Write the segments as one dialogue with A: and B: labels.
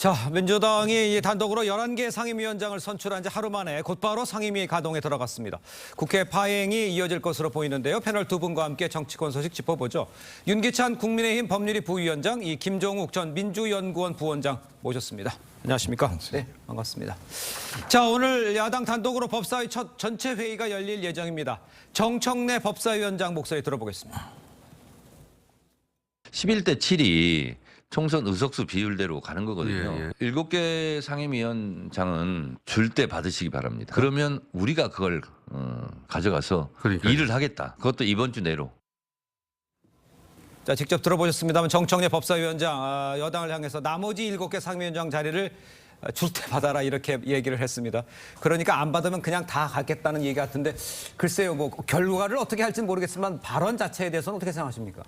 A: 자, 민주당이 단독으로 11개 상임위원장을 선출한 지 하루 만에 곧바로 상임위 가동에 들어갔습니다. 국회 파행이 이어질 것으로 보이는데요. 패널 두 분과 함께 정치권 소식 짚어보죠. 윤기찬 국민의힘 법률위 부위원장, 김종욱 전 민주연구원 부원장 모셨습니다. 안녕하십니까? 네, 반갑습니다. 자, 오늘 야당 단독으로 법사위 첫 전체 회의가 열릴 예정입니다. 정청래 법사위원장 목소리 들어보겠습니다.
B: 11대 7이 총선 의석수 비율대로 가는 거거든요. 7개 상임위원장은 줄 때 받으시기 바랍니다. 그러면 우리가 그걸 가져가서 일을 하겠다. 그것도 이번 주 내로.
A: 자, 직접 들어보셨습니다만 정청래 법사위원장 여당을 향해서 나머지 7개 상임위원장 자리를 줄 때 받아라 이렇게 얘기를 했습니다. 그러니까 안 받으면 그냥 다 가겠다는 얘기 같은데 글쎄요, 뭐 결과를 어떻게 할지는 모르겠지만 발언 자체에 대해서는 어떻게 생각하십니까?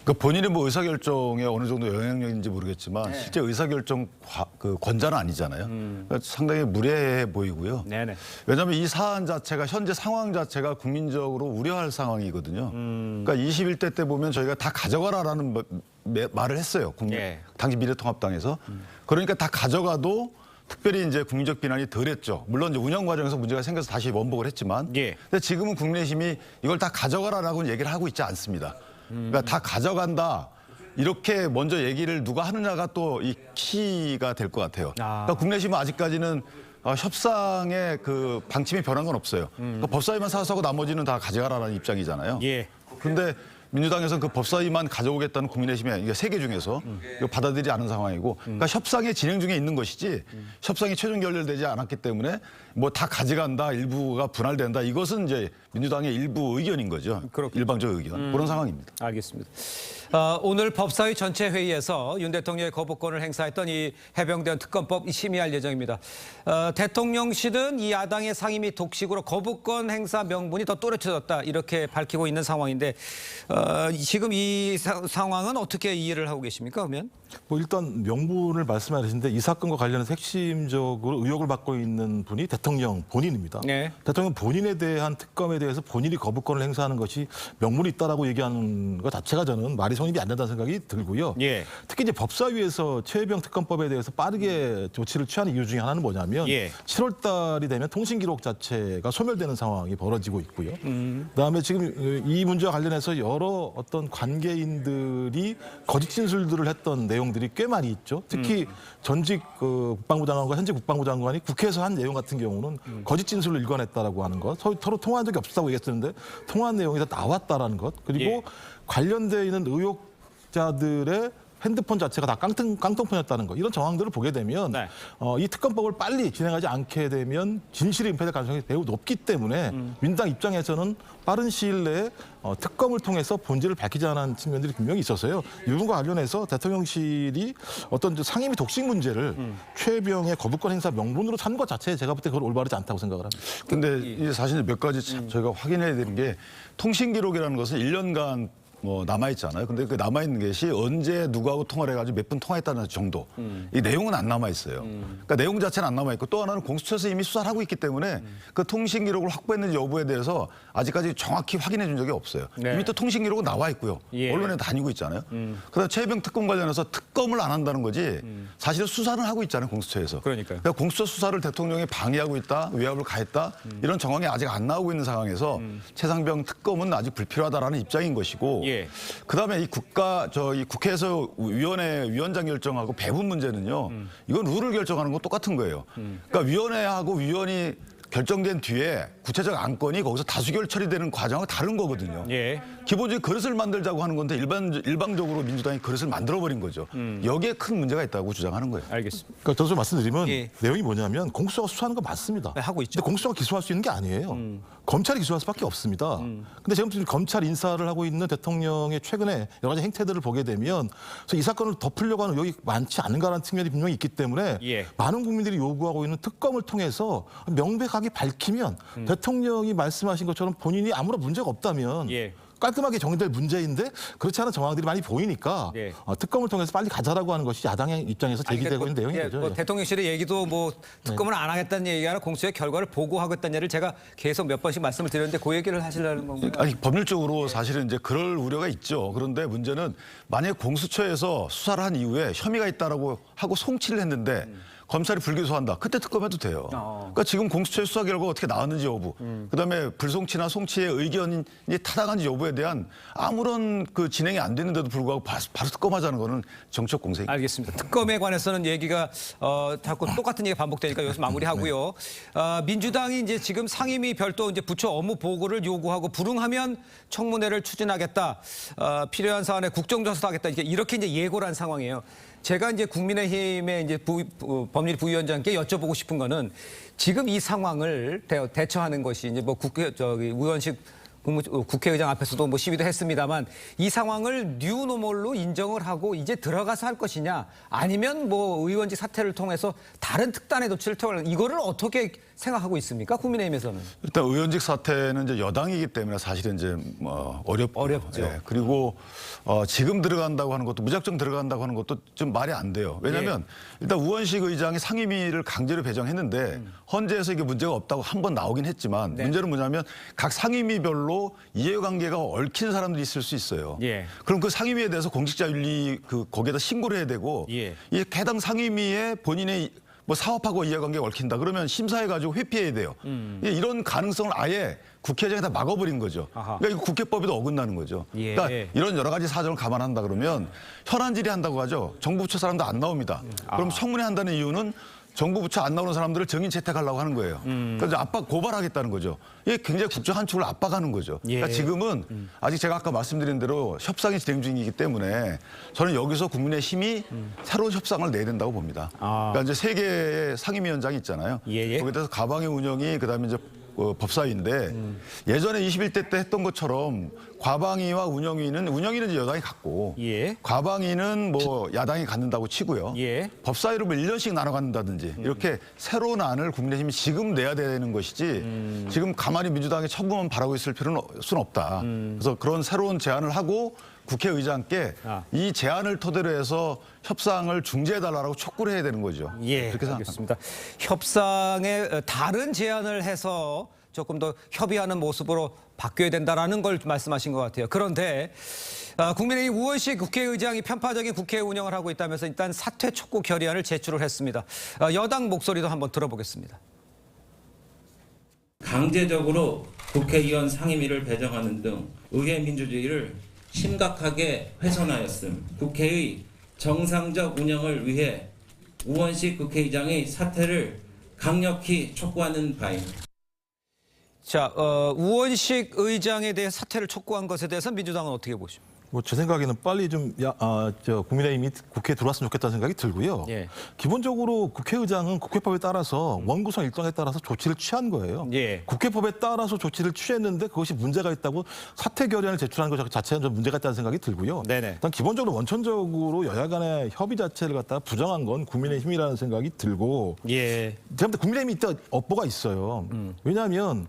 C: 그러니까 본인의 뭐 의사결정에 어느 정도 영향력인지 모르겠지만 실제 의사결정 권자는 아니잖아요. 그러니까 상당히 무례해 보이고요.
A: 네네.
C: 왜냐하면 이 사안 자체가 현재 상황 자체가 국민적으로 우려할 상황이거든요. 그러니까 21대 때 보면 저희가 다 가져가라라는 말을 했어요. 당시 미래통합당에서. 그러니까 다 가져가도 특별히 이제 국민적 비난이 덜했죠. 물론 이제 운영 과정에서 문제가 생겨서 다시 원복을 했지만, 근데 지금은 국민의힘이 이걸 다 가져가라라고 얘기를 하고 있지 않습니다. 그러니까 다 가져간다. 이렇게 먼저 얘기를 누가 하느냐가 또 이 키가 될 것 같아요. 그러니까 국민의힘은 아직까지는 협상의 그 방침이 변한 건 없어요. 그러니까 법사위만 사서하고 나머지는 다 가져가라는 입장이잖아요. 그런데 민주당에서는 그 법사위만 가져오겠다는 국민의힘의 이게 3개 중에서 이거 받아들이지 않은 상황이고, 그러니까 협상이 진행 중에 있는 것이지 협상이 최종 결렬되지 않았기 때문에 뭐 다 가져간다, 일부가 분할된다, 이것은 이제 민주당의 일부 의견인 거죠. 일방적 의견. 그런 상황입니다.
A: 알겠습니다. 오늘 법사위 전체 회의에서 윤 대통령의 거부권을 행사했던 이 해병대원 특검법 심의할 예정입니다. 대통령실은 이 야당의 상임위 독식으로 거부권 행사 명분이 더 또렷해졌다 이렇게 밝히고 있는 상황인데 지금 이 상황은 어떻게 이해를 하고 계십니까? 그러면?
D: 뭐 일단 명분을 말씀하시는데 이 사건과 관련해서 핵심적으로 의혹을 받고 있는 분이 대통령 본인입니다. 대통령 본인에 대한 특검에 대해서 본인이 거부권을 행사하는 것이 명분이 있다라고 얘기하는 것 자체가 저는 말이 성립이 안 된다는 생각이 들고요. 특히 이제 법사위에서 최혜병 특검법에 대해서 빠르게 조치를 취하는 이유 중에 하나는 뭐냐면 7월 달이 되면 통신 기록 자체가 소멸되는 상황이 벌어지고 있고요. 그다음에 지금 이 문제와 관련해서 여러 어떤 관계인들이 거짓 진술들을 했던 내용들이 꽤 많이 있죠. 특히 전직 국방부 장관과 현재 국방부 장관이 국회에서 한 내용 같은 경우는 거짓 진술을 일관했다라고 하는 것, 서로 통화한 적이 없었다고 얘기했었는데 통화한 내용이 다 나왔다라는 것, 그리고 관련되어 있는 의혹자들의 핸드폰 자체가 다 깡통폰이었다는 거, 이런 정황들을 보게 되면 이 특검법을 빨리 진행하지 않게 되면 진실이 은폐될 가능성이 매우 높기 때문에 민주당 입장에서는 빠른 시일 내에 특검을 통해서 본질을 밝히자는 측면들이 분명히 있어서요. 이 부분과 관련해서 대통령실이 어떤 상임위 독식 문제를 최혜병의 거부권 행사 명분으로 삼는 것 자체에 제가 볼 때 그건 올바르지 않다고 생각을 합니다.
C: 근데 이제 사실 몇 가지 참 저희가 확인해야 되는 게, 통신 기록이라는 것은 1년간 뭐 남아있잖아요. 근데 그 남아있는 것이 언제 누구하고 통화를 해가지고 몇 분 통화했다는 정도. 이 내용은 안 남아있어요. 그러니까 내용 자체는 안 남아있고, 또 하나는 공수처에서 이미 수사를 하고 있기 때문에 그 통신 기록을 확보했는지 여부에 대해서 아직까지 정확히 확인해 준 적이 없어요. 이미 또 통신 기록은 나와 있고요. 언론에 다니고 있잖아요. 그다음 최혜병 특검 관련해서 특검을 안 한다는 거지 사실은 수사는 하고 있잖아요, 공수처에서. 그러니까 공수처 수사를 대통령이 방해하고 있다, 외압을 가했다, 이런 정황이 아직 안 나오고 있는 상황에서 최상병 특검은 아직 불필요하다라는 입장인 것이고, 그다음에 이 국회에서 위원장 결정하고 배분 문제는요. 이건 룰을 결정하는 건 똑같은 거예요. 그러니까 위원회하고 위원이 결정된 뒤에 구체적 안건이 거기서 다수결 처리되는 과정은 다른 거거든요. 기본적인 그릇을 만들자고 하는 건데 일방적으로 민주당이 그릇을 만들어버린 거죠. 여기에 큰 문제가 있다고 주장하는 거예요.
A: 알겠습니다.
D: 그러니까 저도 말씀드리면 내용이 뭐냐면 공수처가 수사하는 거 맞습니다.
A: 하고 있죠.
D: 근데 공수처가 기소할 수 있는 게 아니에요. 검찰이 기소할 수밖에 없습니다. 근데 지금 검찰 인사를 하고 있는 대통령의 최근에 여러 가지 행태들을 보게 되면 이 사건을 덮으려고 하는 의혹이 많지 않은가라는 측면이 분명히 있기 때문에 많은 국민들이 요구하고 있는 특검을 통해서 명백하게 밝히면 대통령이 말씀하신 것처럼 본인이 아무런 문제가 없다면 깔끔하게 정리될 문제인데 그렇지 않은 정황들이 많이 보이니까
A: 예.
D: 특검을 통해서 빨리 가자라고 하는 것이 야당의 입장에서 제기되고 있는 내용인 거죠.
A: 뭐 대통령실의 얘기도 뭐 특검을 안 하겠다는 얘기가 아니라 공수처의 결과를 보고하겠다는 얘기를 제가 계속 몇 번씩 말씀을 드렸는데 그 얘기를 하시려는 건가요?
C: 아니, 법률적으로 사실은 이제 그럴 우려가 있죠. 그런데 문제는 만약에 공수처에서 수사를 한 이후에 혐의가 있다라고 하고 송치를 했는데 검찰이 불기소한다. 그때 특검해도 돼요. 그러니까 지금 공수처의 수사 결과가 어떻게 나왔는지 여부, 그다음에 불송치나 송치의 의견이 타당한지 여부에 대한 아무런 그 진행이 안 됐는데도 불구하고 바로 특검하자는 거는 정책 공세입니다.
A: 알겠습니다. 특검에 관해서는 얘기가 자꾸 똑같은 얘기가 반복되니까 여기서 마무리하고요. 민주당이 이제 지금 상임위 별도 이제 부처 업무 보고를 요구하고 불응하면 청문회를 추진하겠다. 필요한 사안에 국정조사도 하겠다. 이렇게 이제 예고를 한 상황이에요. 제가 이제 국민의힘의 이제 법률 부위원장께 여쭤보고 싶은 거는 지금 이 상황을 대처하는 것이 이제 뭐 우원식 국회의장 앞에서도 뭐 시위도 했습니다만 이 상황을 뉴노멀로 인정을 하고 이제 들어가서 할 것이냐 아니면 뭐 의원직 사퇴를 통해서 다른 특단의 조치를 통해 이거를 어떻게 생각하고 있습니까? 국민의힘에서는.
C: 일단 의원직 사퇴는 이제 여당이기 때문에 사실은 이제 뭐 어렵죠. 예. 그리고 지금 들어간다고 하는 것도 무작정 들어간다고 하는 것도 좀 말이 안 돼요. 왜냐하면 일단 우원식 의장이 상임위를 강제로 배정했는데 헌재에서 이게 문제가 없다고 한 번 나오긴 했지만 문제는 뭐냐면 각 상임위별로 이해관계가 얽힌 사람들이 있을 수 있어요. 그럼 그 상임위에 대해서 공직자윤리 거기에다 신고를 해야 되고 이 해당 상임위에 본인의 뭐 사업하고 이해관계가 얽힌다. 그러면 심사해가지고 회피해야 돼요. 이런 가능성을 아예 국회의장에다 막아버린 거죠. 그러니까 이거 국회법에도 어긋나는 거죠. 그러니까 이런 여러 가지 사정을 감안한다 그러면 현안 질의한다고 하죠. 정부 부처 사람도 안 나옵니다. 그럼 청문회 한다는 이유는 정부 부처 안 나오는 사람들을 증인 채택하려고 하는 거예요. 그래서 압박 고발하겠다는 거죠. 이게 굉장히 국정 한축을 압박하는 거죠. 그러니까 지금은 아직 제가 아까 말씀드린 대로 협상이 진행 중이기 때문에 저는 여기서 국민의 힘이 새로운 협상을 내야 된다고 봅니다. 그러니까 이제 세 개의 상임위원장이 있잖아요. 거기에 대해서 가방의 운영이 그다음에 이제 법사위인데 예전에 21대 때 했던 것처럼 과방위와 운영위는 이제 여당이 갖고 과방위는 뭐 야당이 갖는다고 치고요. 법사위로 뭐 1년씩 나눠 갖는다든지 이렇게 새로운 안을 국민의힘이 지금 내야 되는 것이지 지금 가만히 민주당의 처분만 바라고 있을 필요는 없다. 그래서 그런 새로운 제안을 하고 국회의장께 이 제안을 토대로 해서 협상을 중지해달라고 촉구를 해야 되는 거죠. 그렇게 생각합니다.
A: 협상에 다른 제안을 해서 조금 더 협의하는 모습으로 바뀌어야 된다라는 걸 말씀하신 것 같아요. 그런데 국민의힘 우원식 국회의장이 편파적인 국회 운영을 하고 있다면서 일단 사퇴 촉구 결의안을 제출을 했습니다. 여당 목소리도 한번 들어보겠습니다.
E: 강제적으로 국회의원 상임위를 배정하는 등 의회 민주주의를 심각하게 훼손하였음. 국회의 정상적 운영을 위해 우원식 국회의장의 사퇴를 강력히 촉구하는 바입니다.
A: 자, 우원식 의장에 대해 사퇴를 촉구한 것에 대해서 민주당은 어떻게 보십니까?
D: 뭐 제 생각에는 빨리 좀 국민의힘이 국회에 들어왔으면 좋겠다는 생각이 들고요. 기본적으로 국회의장은 국회법에 따라서 원구성 일정에 따라서 조치를 취한 거예요. 국회법에 따라서 조치를 취했는데 그것이 문제가 있다고 사퇴 결의안을 제출하는 것 자체는 좀 문제가 있다는 생각이 들고요. 일단 기본적으로 원천적으로 여야 간의 협의 자체를 갖다가 부정한 건 국민의힘이라는 생각이 들고 제가 국민의힘이 이때 업보가 있어요. 왜냐하면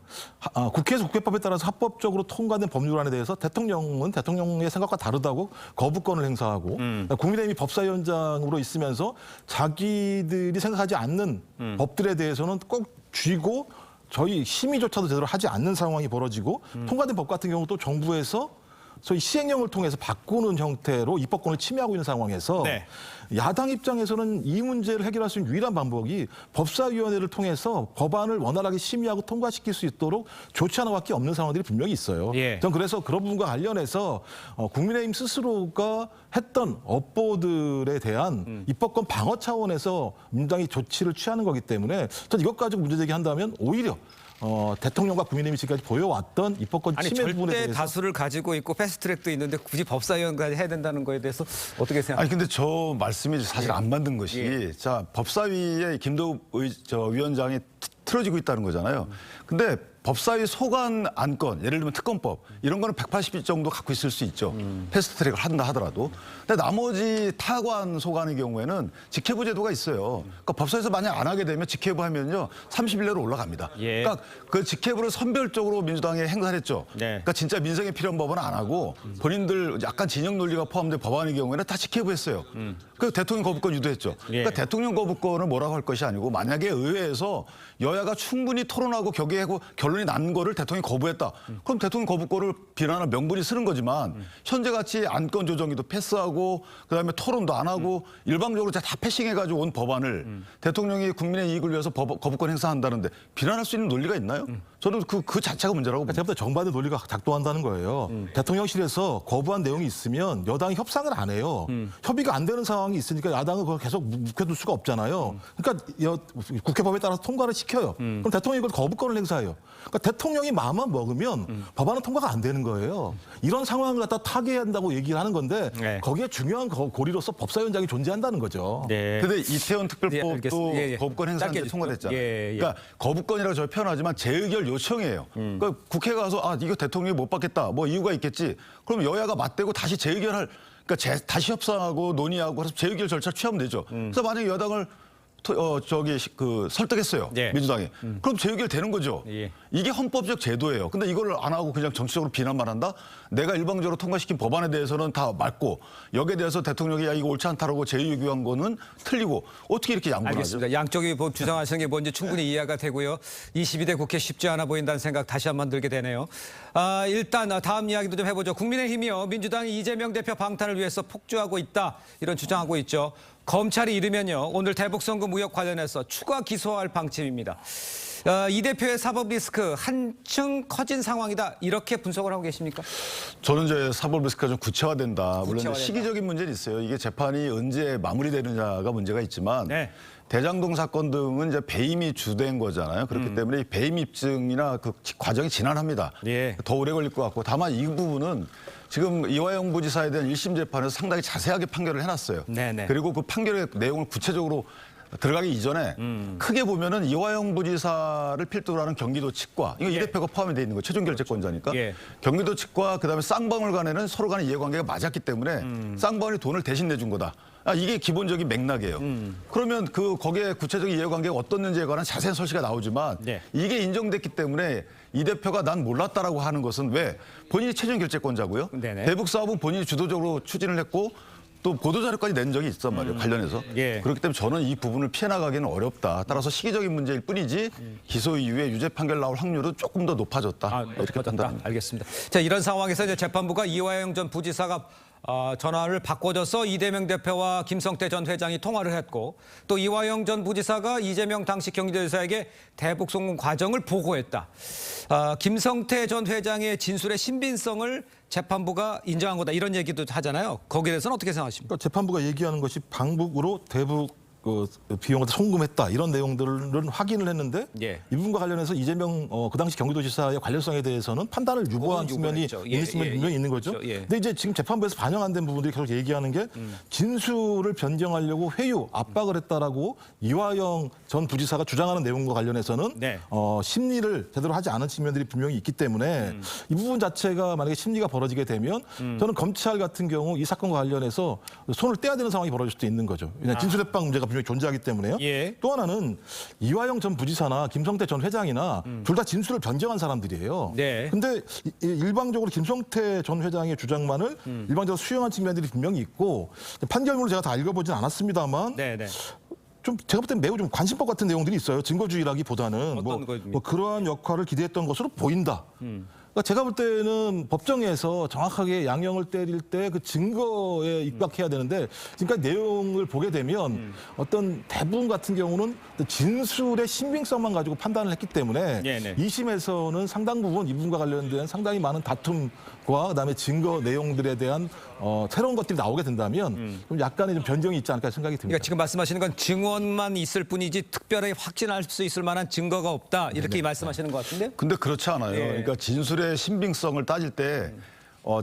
D: 국회에서 국회법에 따라서 합법적으로 통과된 법률안에 대해서 대통령은 대통령의 생각과 다르다고 거부권을 행사하고 국민의힘이 법사위원장으로 있으면서 자기들이 생각하지 않는 법들에 대해서는 꼭 쥐고 저희 심의조차도 제대로 하지 않는 상황이 벌어지고 통과된 법 같은 경우 또 정부에서 소위 시행령을 통해서 바꾸는 형태로 입법권을 침해하고 있는 상황에서 야당 입장에서는 이 문제를 해결할 수 있는 유일한 방법이 법사위원회를 통해서 법안을 원활하게 심의하고 통과시킬 수 있도록 조치 하나밖에 없는 상황들이 분명히 있어요. 전 그래서 그런 부분과 관련해서 국민의힘 스스로가 했던 업보들에 대한 입법권 방어 차원에서 민주당이 조치를 취하는 거기 때문에 전 이것 가지고 문제 제기한다면 오히려 대통령과 국민의힘이 지금까지 보여왔던 입법권 침해 부분에 대해서
A: 절대 다수를 가지고 있고 패스트트랙도 있는데 굳이 법사위원까지 해야 된다는 거에 대해서 어떻게 생각하세요?
C: 아니 근데 저 말씀이 사실 안 맞는 것이 자 법사위에 김도우 위원장이 틀어지고 있다는 거잖아요. 근데 법사위 소관 안건, 예를 들면 특검법 이런 거는 180일 정도 갖고 있을 수 있죠. 패스트트랙을 한다 하더라도. 근데 나머지 타관 소관의 경우에는 직회부 제도가 있어요. 그러니까 법사위에서 만약 안 하게 되면 직회부 하면요 30일 내로 올라갑니다.
A: 예.
C: 그러니까 그 직회부를 선별적으로 민주당에 행사를 했죠.
A: 네.
C: 그러니까 진짜 민생에 필요한 법은 안 하고 본인들 약간 진영 논리가 포함된 법안의 경우에는 다 직회부 했어요. 그 대통령 거부권 유도했죠.
A: 예.
C: 그러니까 대통령 거부권을 뭐라고 할 것이 아니고 만약에 의회에서 여야가 충분히 토론하고 격의하고 결론이 난 거를 대통령이 거부했다. 그럼 대통령 거부권을 비난할 명분이 쓰는 거지만 현재같이 안건 조정기도 패스하고 그다음에 토론도 안 하고 일방적으로 다 패싱해가지고 온 법안을 대통령이 국민의 이익을 위해서 거부권 행사한다는데 비난할 수 있는 논리가 있나요? 저는 그 자체가 문제라고 봅니다.
D: 제가 볼 때 정반대 논리가 작동한다는 거예요. 대통령실에서 거부한 내용이 있으면 여당이 협상을 안 해요. 협의가 안 되는 상황이 있으니까 야당은 그걸 계속 묵혀둘 수가 없잖아요. 그러니까 국회법에 따라서 통과를 시켜요. 그럼 대통령이 그걸 거부권을 행사해요. 그러니까 대통령이 마음만 먹으면 법안은 통과가 안 되는 거예요. 이런 상황을 갖다 타개한다고 얘기를 하는 건데
A: 네.
D: 거기에 중요한 고리로서 법사위원장이 존재한다는 거죠.
A: 네.
C: 근데 이태원 특별법도
A: 알겠습니다. 예, 예.
C: 거부권 행사하는데
A: 짧게
C: 통과됐잖아요.
A: 예, 예.
C: 그러니까 거부권이라고 저희 표현하지만 재의결 요청이에요. 그러니까 국회 가서 이거 대통령이 못 받겠다. 뭐 이유가 있겠지. 그럼 여야가 맞대고 다시 재의결할 그러니까 다시 협상하고 논의하고 그래서 재의결 절차 취하면 되죠. 그래서 만약에 여당을 설득했어요.
A: 예.
C: 민주당이. 그럼 재의결 되는 거죠.
A: 예.
C: 이게 헌법적 제도예요. 근데 이걸 안 하고 그냥 정치적으로 비난만 한다? 내가 일방적으로 통과시킨 법안에 대해서는 다 맞고 여기에 대해서 대통령이 이거 옳지 않다라고 제의유기한 거는 틀리고 어떻게 이렇게 양보를 하죠?
A: 알겠습니다. 양쪽이 주장하시는 게 뭔지 충분히 이해가 되고요. 22대 국회 쉽지 않아 보인다는 생각 다시 한번 들게 되네요. 일단 다음 이야기도 좀 해보죠. 국민의힘이요. 민주당이 이재명 대표 방탄을 위해서 폭주하고 있다. 이런 주장하고 있죠. 검찰이 이르면요. 오늘 대북송금 의혹 관련해서 추가 기소할 방침입니다. 이 대표의 사법 리스크 한층 커진 상황이다. 이렇게 분석을 하고 계십니까?
C: 저는 이제 사법 리스크가 좀 구체화된다. 물론
A: 구체화된다.
C: 시기적인 문제는 있어요. 이게 재판이 언제 마무리되느냐가 문제가 있지만
A: 네.
C: 대장동 사건 등은 이제 배임이 주된 거잖아요. 그렇기 때문에 이 배임 입증이나 그 과정이 지난합니다.
A: 예.
C: 더 오래 걸릴 것 같고 다만 이 부분은 지금 이화영 부지사에 대한 1심 재판에서 상당히 자세하게 판결을 해놨어요.
A: 네네.
C: 그리고 그 판결의 내용을 구체적으로 들어가기 이전에 크게 보면은 이화영 부지사를 필두로 하는 경기도 치과 이거 이 대표가 포함이 돼 있는 거예요. 최종 결재권자니까.
A: 예.
C: 경기도 치과 그다음에 쌍방울간에는 서로 간의 이해관계가 맞았기 때문에 쌍방울이 돈을 대신 내준 거다. 이게 기본적인 맥락이에요. 그러면 거기에 구체적인 이해관계가 어떻는지에 관한 자세한 설시가 나오지만
A: 네.
C: 이게 인정됐기 때문에 이 대표가 난 몰랐다라고 하는 것은 왜 본인이 최종 결재권자고요.
A: 네네.
C: 대북 사업은 본인이 주도적으로 추진을 했고 또 보도자료까지 낸 적이 있단 말이에요. 관련해서.
A: 예.
C: 그렇기 때문에 저는 이 부분을 피해 나가기는 어렵다. 따라서 시기적인 문제일 뿐이지 기소 이후에 유죄 판결 나올 확률은 조금 더 높아졌다. 이렇게 판단합니다.
A: 알겠습니다. 자, 이런 상황에서 이제 재판부가 이화영 전 부지사가 전화를 바꿔줘서 이재명 대표와 김성태 전 회장이 통화를 했고 또 이화영 전 부지사가 이재명 당시 경기도지사에게 대북 송금 과정을 보고했다. 김성태 전 회장의 진술의 신빙성을 재판부가 인정한 거다 이런 얘기도 하잖아요. 거기에 대해서는 어떻게 생각하십니까?
D: 그러니까 재판부가 얘기하는 것이 방북으로 대북 비용을 송금했다 이런 내용들은 확인을 했는데
A: 예.
D: 이 부분과 관련해서 이재명 그 당시 경기도지사의 관련성에 대해서는 판단을 유보한 측면이
A: 유보했죠.
D: 있는 측면이 분명히 있는 거죠.
A: 그렇죠. 예.
D: 근데 이제 지금 재판부에서 반영 안 된 부분들이 계속 얘기하는 게 진술을 변경하려고 회유 압박을 했다라고 이화영 전 부지사가 주장하는 내용과 관련해서는
A: 네.
D: 심리를 제대로 하지 않은 측면들이 분명히 있기 때문에 이 부분 자체가 만약에 심리가 벌어지게 되면 저는 검찰 같은 경우 이 사건과 관련해서 손을 떼야 되는 상황이 벌어질 수도 있는 거죠. 왜냐하면 진술협박 문제가 분명히 존재하기 때문에요.
A: 예.
D: 또 하나는 이화영 전 부지사나 김성태 전 회장이나 둘 다 진술을 변경한 사람들이에요.
A: 네.
D: 근데 일방적으로 김성태 전 회장의 주장만을 일방적으로 수용한 측면들이 분명히 있고 판결문을 제가 다 읽어보진 않았습니다만
A: 네네.
D: 좀 제가 볼 때 매우 좀 관심법 같은 내용들이 있어요. 증거주의라기보다는
A: 어떤 거입니까?
D: 뭐 그러한 역할을 기대했던 것으로 보인다. 그러니까 제가 볼 때는 법정에서 정확하게 양형을 때릴 때 그 증거에 입각해야 되는데 지금까지 내용을 보게 되면 어떤 대부분 같은 경우는 진술의 신빙성만 가지고 판단을 했기 때문에
A: 네네.
D: 2심에서는 상당 부분 이 부분과 관련된 상당히 많은 다툼과 그다음에 증거 내용들에 대한 새로운 것들이 나오게 된다면 좀 약간의 좀 변경이 있지 않을까 생각이 듭니다.
A: 그러니까 지금 말씀하시는 건 증언만 있을 뿐이지 특별히 확진할 수 있을 만한 증거가 없다 이렇게 말씀하시는 것 같은데요?
C: 근데 그렇지 않아요.
A: 예.
C: 그러니까 진술의 신빙성을 따질 때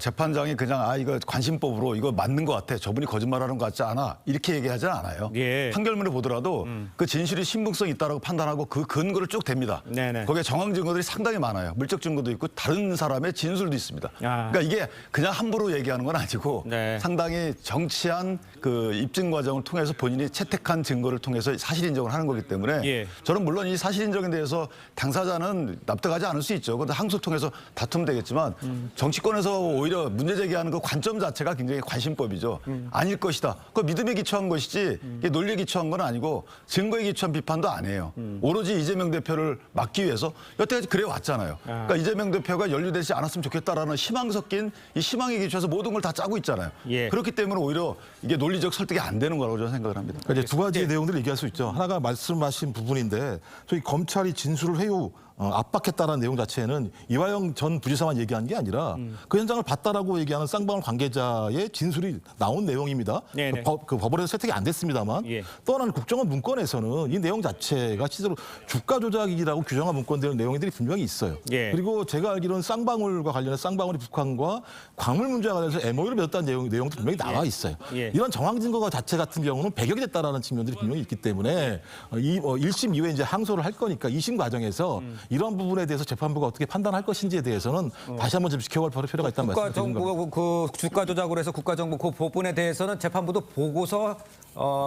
C: 재판장이 그냥 이거 관심법으로 이거 맞는 것 같아. 저분이 거짓말하는 것 같지 않아. 이렇게 얘기하지는 않아요.
A: 예.
C: 판결문을 보더라도 그 진술이 신빙성이 있다라고 판단하고 그 근거를 쭉 댑니다.
A: 네네.
C: 거기에 정황 증거들이 상당히 많아요. 물적 증거도 있고 다른 사람의 진술도 있습니다.
A: 아.
C: 그러니까 이게 그냥 함부로 얘기하는 건 아니고
A: 네.
C: 상당히 정치한 그 입증 과정을 통해서 본인이 채택한 증거를 통해서 사실 인정을 하는 거기 때문에
A: 예.
C: 저는 물론 이 사실 인정에 대해서 당사자는 납득하지 않을 수 있죠. 그런데 항소를 통해서 다투면 되겠지만 정치권에서 오히려 문제 제기하는 그 관점 자체가 굉장히 관심법이죠. 아닐 것이다. 그 믿음에 기초한 것이지 이게 논리에 기초한 건 아니고 증거에 기초한 비판도 아니에요. 오로지 이재명 대표를 막기 위해서 여태까지 그래 왔잖아요. 그러니까 이재명 대표가 연루되지 않았으면 좋겠다라는 희망 섞인 이 희망에 기초해서 모든 걸 다 짜고 있잖아요.
A: 예.
C: 그렇기 때문에 오히려 이게 논리적 설득이 안 되는 거라고 저는 생각을 합니다.
D: 그러니까 이제 두 가지의 내용들을 얘기할 수 있죠. 하나가 말씀하신 부분인데 저희 검찰이 진술을 해요. 압박했다라는 내용 자체는 이화영 전 부지사만 얘기한 게 아니라 그 현장을 봤다라고 얘기하는 쌍방울 관계자의 진술이 나온 내용입니다.
A: 네네.
D: 그 법원에서 채택이 안 됐습니다만
A: 예.
D: 또 하나는 국정원 문건에서는 이 내용 자체가 실제로 주가 조작이라고 규정한 문건들 내용들이 분명히 있어요.
A: 예.
D: 그리고 제가 알기로는 쌍방울과 관련해서 쌍방울이 북한과 광물 문제와 관련해서 MOU를 맺었다는 내용도 분명히 나와 있어요.
A: 예.
D: 이런 정황 증거가 자체 같은 경우는 배격이 됐다라는 측면들이 분명히 있기 때문에 1심 이후에 이제 항소를 할 거니까 2심 과정에서 이런 부분에 대해서 재판부가 어떻게 판단할 것인지에 대해서는 다시 한번 좀 지켜볼 필요가 있다는 말씀을 드리는 겁니다.
A: 국가정보가 그 주가 조작으로 해서 국가정보 그 부분에 대해서는 재판부도 보고서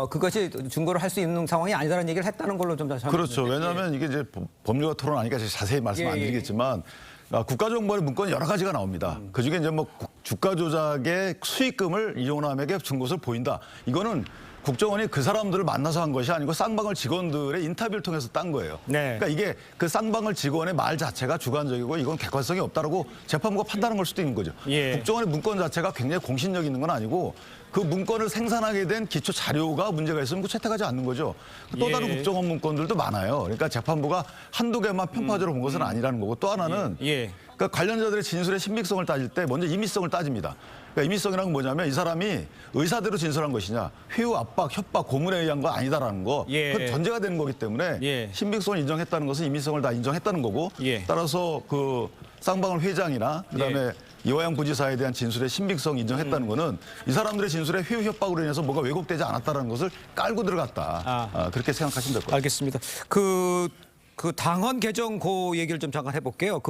A: 그것이 증거를 할 수 있는 상황이 아니다라는 얘기를 했다는 걸로 좀 다시
C: 그렇죠. 왜냐하면 이게 이제 법률가 토론하니까 자세히 말씀 안
A: 예, 예.
C: 드리겠지만 국가정보원의 문건이 여러 가지가 나옵니다. 그중에 이제 뭐 주가 조작의 수익금을 이용남에게 준 것을 보인다. 이거는 국정원이 그 사람들을 만나서 한 것이 아니고 쌍방울 직원들의 인터뷰를 통해서 딴 거예요.
A: 네.
C: 그러니까 이게 그 쌍방울 직원의 말 자체가 주관적이고 이건 객관성이 없다라고 재판부가 판단한 걸 수도 있는 거죠.
A: 예.
C: 국정원의 문건 자체가 굉장히 공신력 있는 건 아니고 그 문건을 생산하게 된 기초 자료가 문제가 있으면 그 채택하지 않는 거죠. 또 다른
A: 예.
C: 국정원 문건들도 많아요. 그러니까 재판부가 한두 개만 편파적으로 본 것은 아니라는 거고 또 하나는
A: 예.
C: 그러니까 관련자들의 진술의 신빙성을 따질 때 먼저 임의성을 따집니다. 그러니까 임의성이라는 건 뭐냐면 이 사람이 의사대로 진술한 것이냐 회유, 압박, 협박, 고문에 의한 거 아니다라는 거
A: 예.
C: 그건 전제가 되는 거기 때문에
A: 예.
C: 신빙성을 인정했다는 것은 임의성을 다 인정했다는 거고
A: 예.
C: 따라서 그 쌍방울 회장이나 그다음에 이화영 부지사에 대한 진술의 신빙성 인정했다는 거는 이 사람들의 진술에 회유 협박으로 인해서 뭐가 왜곡되지 않았다는 것을 깔고 들어갔다. 그렇게 생각하시면 될 것 같아요.
A: 알겠습니다. 그 당헌 개정 그 얘기를 좀 잠깐 해볼게요.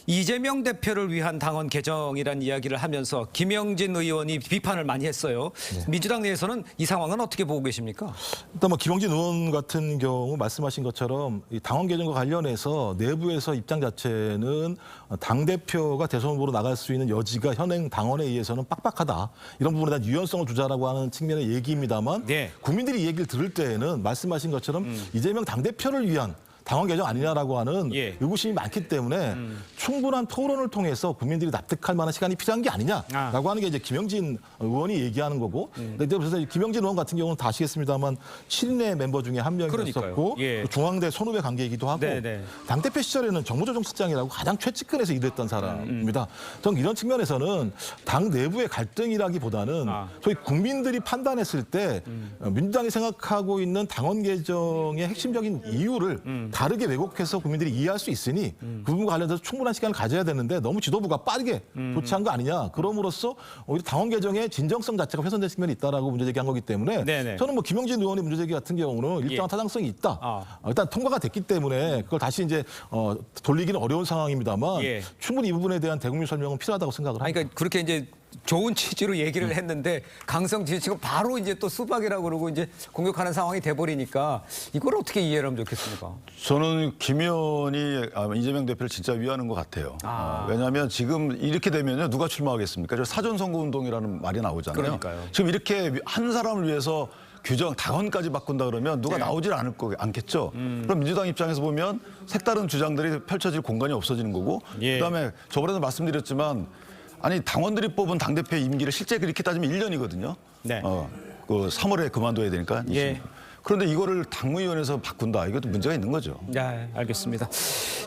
A: 이재명 대표를 위한 당헌 개정이라는 이야기를 하면서 김영진 의원이 비판을 많이 했어요. 민주당 내에서는 이 상황은 어떻게 보고 계십니까?
D: 일단 뭐 김영진 의원 같은 경우 말씀하신 것처럼 이 당원 개정과 관련해서 내부에서 입장 자체는 당 대표가 대선 후보로 나갈 수 있는 여지가 현행 당원에 의해서는 빡빡하다. 이런 부분에 대한 유연성을 두자라고 하는 측면의 얘기입니다만
A: 네.
D: 국민들이 이 얘기를 들을 때에는 말씀하신 것처럼 이재명 당 대표를 위한 당원 개정 아니냐라고 하는
A: 예.
D: 의구심이 많기 때문에 충분한 토론을 통해서 국민들이 납득할 만한 시간이 필요한 게 아니냐라고 하는 게 이제 김영진 의원이 얘기하는 거고. 근데 그래서 김영진 의원 같은 경우는 다 아시겠습니다만 7인의 멤버 중에 한 명이었었고
A: 예.
D: 중앙대 선후배 관계이기도 하고
A: 네네.
D: 당대표 시절에는 정무조정실장이라고 가장 최측근에서 일했던 사람입니다. 저는 이런 측면에서는 당 내부의 갈등이라기보다는 소위 국민들이 판단했을 때 민주당이 생각하고 있는 당원 개정의 핵심적인 이유를 다르게 왜곡해서 국민들이 이해할 수 있으니 그 부분과 관련해서 충분한 시간을 가져야 되는데 너무 지도부가 빠르게 조치한 거 아니냐. 그럼으로써 오히려 당원 개정의 진정성 자체가 훼손된 측면이 있다라고 문제 제기한 거기 때문에
A: 네네.
D: 저는 뭐 김영진 의원의 문제 제기 같은 경우는 일정한
A: 예.
D: 타당성이 있다. 일단 통과가 됐기 때문에 그걸 다시 이제 돌리기는 어려운 상황입니다만
A: 예.
D: 충분히 이 부분에 대한 대국민 설명은 필요하다고 생각을 합니다.
A: 그러니까 그렇게 이제 좋은 취지로 얘기를 했는데 강성 지지층은 바로 이제 또 수박이라고 그러고 이제 공격하는 상황이 돼버리니까 이걸 어떻게 이해를 하면 좋겠습니까?
C: 저는 김 의원이 이재명 대표를 진짜 위하는 것 같아요. 왜냐하면 지금 이렇게 되면요 누가 출마하겠습니까? 저 사전선거운동이라는 말이 나오잖아요.
A: 그러니까요.
C: 지금 이렇게 한 사람을 위해서 규정 당원까지 바꾼다 그러면 누가 나오질 않겠죠. 그럼 민주당 입장에서 보면 색다른 주장들이 펼쳐질 공간이 없어지는 거고
A: 예.
C: 그다음에 저번에도 말씀드렸지만 아니 당원들이 뽑은 당대표의 임기를 실제 그렇게 따지면 1년이거든요.
A: 네.
C: 그 3월에 그만둬야 되니까.
A: 예.
C: 그런데 이거를 당무위원회에서 바꾼다. 이것도 문제가 있는 거죠.
A: 네, 알겠습니다.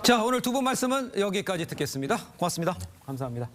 A: 자, 오늘 두 분 말씀은 여기까지 듣겠습니다. 고맙습니다. 감사합니다.